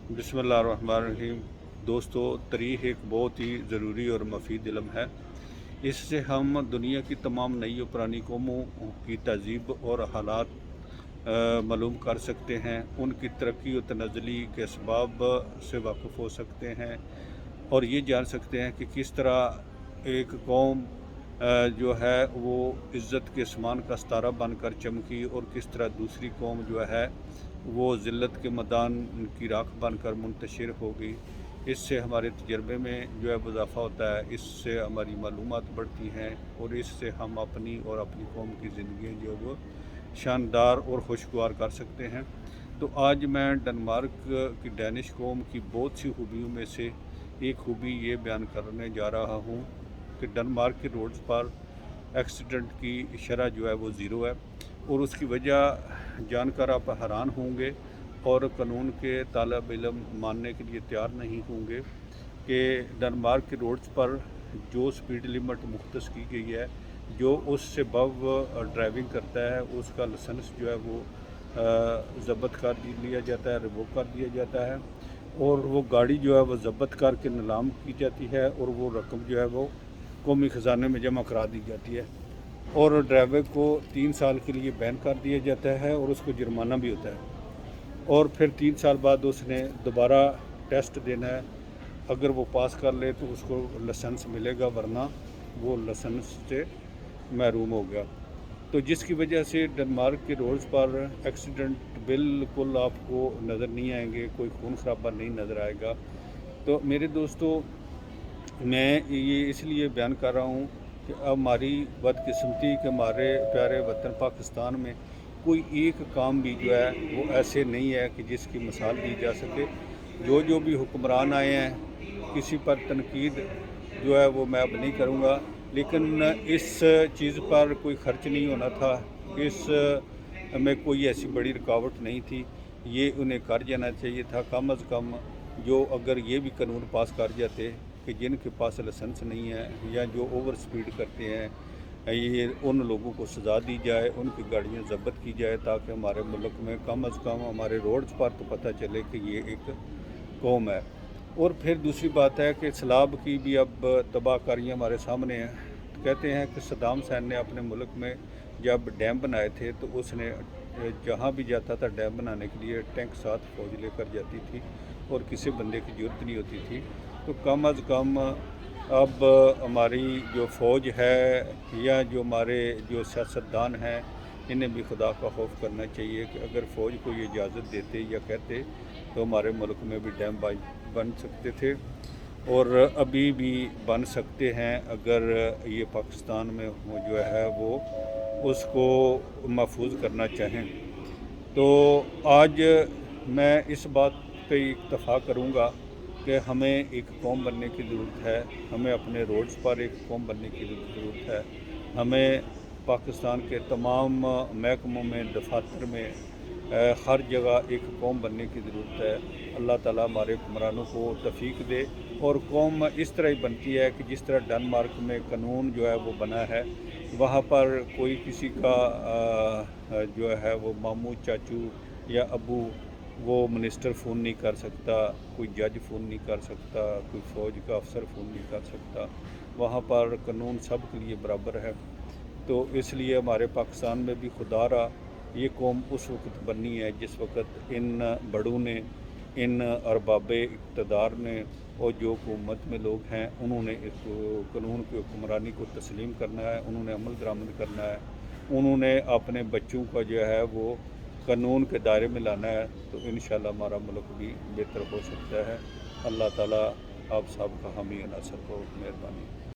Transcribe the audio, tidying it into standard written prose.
बिस्मिल्लाहिर्रहमानिर्रहीम। दोस्तों, तारीख़ एक बहुत ही ज़रूरी और मुफीद इल्म है। इससे हम दुनिया की तमाम नई और पुरानी कौमों की तहज़ीब और हालात मालूम कर सकते हैं, उनकी तरक्की और तनज़्ज़ुली के असबाब से वाकिफ़ हो सकते हैं और ये जान सकते हैं कि किस तरह एक कौम जो है वो इज़्ज़त के आसमान का सितारा बनकर चमकी और किस तरह दूसरी कौम जो है वो ज़िल्लत के मैदान की राख बनकर मुंतशिर हो गई। इससे हमारे तजर्बे में जो है इजाफ़ा होता है, इससे हमारी मालूमात बढ़ती हैं और इससे हम अपनी और अपनी कौम की ज़िंदगी जो वो शानदार और खुशगवार कर सकते हैं। तो आज मैं डेनमार्क की डैनिश कौम की बहुत सी खूबियों में से एक खूबी ये बयान करने जा रहा हूँ कि डेनमार्क के रोड्स पर एक्सीडेंट की शरह जो है वो ज़ीरो है और उसकी वजह जानकर आप हैरान होंगे और कानून के तालिब इल्म मानने के लिए तैयार नहीं होंगे कि डेनमार्क के रोड्स पर जो स्पीड लिमिट मुख्तस की गई है, जो उससे बव ड्राइविंग करता है उसका लाइसेंस जो है वो ज़ब्त कर लिया जाता है, रिवोक कर दिया जाता है और वो गाड़ी जो है वो ज़ब्त करके नीलाम की जाती है और वो रकम जो है वो कौमी ख़जाने में जमा करा दी जाती है और ड्राइवर को 3 साल के लिए बैन कर दिया जाता है और उसको जुर्माना भी होता है और फिर 3 साल बाद उसने दोबारा टेस्ट देना है। अगर वो पास कर ले तो उसको लाइसेंस मिलेगा, वरना वो लाइसेंस से महरूम हो गया। तो जिसकी वजह से डेनमार्क के रोड्स पर एक्सीडेंट बिल्कुल आपको नज़र नहीं आएंगे, कोई खून खराबा नहीं नज़र आएगा। तो मेरे दोस्तों, मैं ये इसलिए बयान कर रहा हूँ कि अब हमारी बदकिस्मती के हमारे प्यारे वतन पाकिस्तान में कोई एक काम भी जो है वो ऐसे नहीं है कि जिसकी मिसाल दी जा सके। जो भी हुक्मरान आए हैं, किसी पर तनकीद जो है वो मैं अब नहीं करूँगा, लेकिन इस चीज़ पर कोई खर्च नहीं होना था, इस में कोई ऐसी बड़ी रुकावट नहीं थी, ये उन्हें कर जाना चाहिए था। कम अज़ कम जो अगर ये भी कानून पास कर जाते कि जिनके पास लाइसेंस नहीं है या जो ओवर स्पीड करते हैं, ये उन लोगों को सज़ा दी जाए, उनकी गाड़ियाँ ज़ब्त की जाए, ताकि हमारे मुल्क में कम अज़ कम हमारे रोड्स पर तो पता चले कि ये एक कौम है। और फिर दूसरी बात है कि सैलाब की भी अब तबाहकारियाँ हमारे सामने हैं। तो कहते हैं कि सद्दाम हुसैन ने अपने मुल्क में जब डैम बनाए थे तो उसने जहाँ भी जाता था डैम बनाने के लिए टैंक साथ फौज लेकर जाती थी और किसी बंदे की ज़रूरत नहीं होती थी। तो कम अज़ कम अब हमारी जो फ़ौज है या जो हमारे जो सियासतदान हैं, इन्हें भी खुदा का खौफ करना चाहिए कि अगर फ़ौज को ये इजाज़त देते या कहते तो हमारे मुल्क में भी डैम बन सकते थे और अभी भी बन सकते हैं, अगर ये पाकिस्तान में वो जो है वो उसको महफूज करना चाहें। तो आज मैं इस बात पे इत्तफ़ा करूँगा कि हमें एक कौम बनने की ज़रूरत है, हमें अपने रोड्स पर एक कौम बनने की ज़रूरत है, हमें पाकिस्तान के तमाम महकमों में, दफातर में, हर जगह एक कौम बनने की ज़रूरत है। अल्लाह ताला हमारे हुक्मरानों को तौफ़ीक दे और कौम इस तरह ही बनती है कि जिस तरह डेनमार्क में कानून जो है वो बना है, वहाँ पर कोई किसी का जो है वो मामू, चाचू या अबू वो मिनिस्टर फ़ोन नहीं कर सकता, कोई जज फ़ोन नहीं कर सकता, कोई फ़ौज का अफसर फ़ोन नहीं कर सकता। वहाँ पर कानून सब के लिए बराबर है। तो इसलिए हमारे पाकिस्तान में भी खुदारा ये कौम उस वक्त बननी है जिस वक्त इन बड़ों ने, इन अरबाबे इक़्तिदार ने और जो हुकूमत में लोग हैं उन्होंने इस कानून की हुक्मरानी को तस्लीम करना है, उन्होंने अमल दरामद करना है, उन्होंने अपने बच्चों का जो है वो कानून के दायरे में लाना है। तो इंशाअल्लाह हमारा मुल्क भी बेहतर हो सकता है। अल्लाह ताला आप सब का हामी नासर हो। मेहरबानी।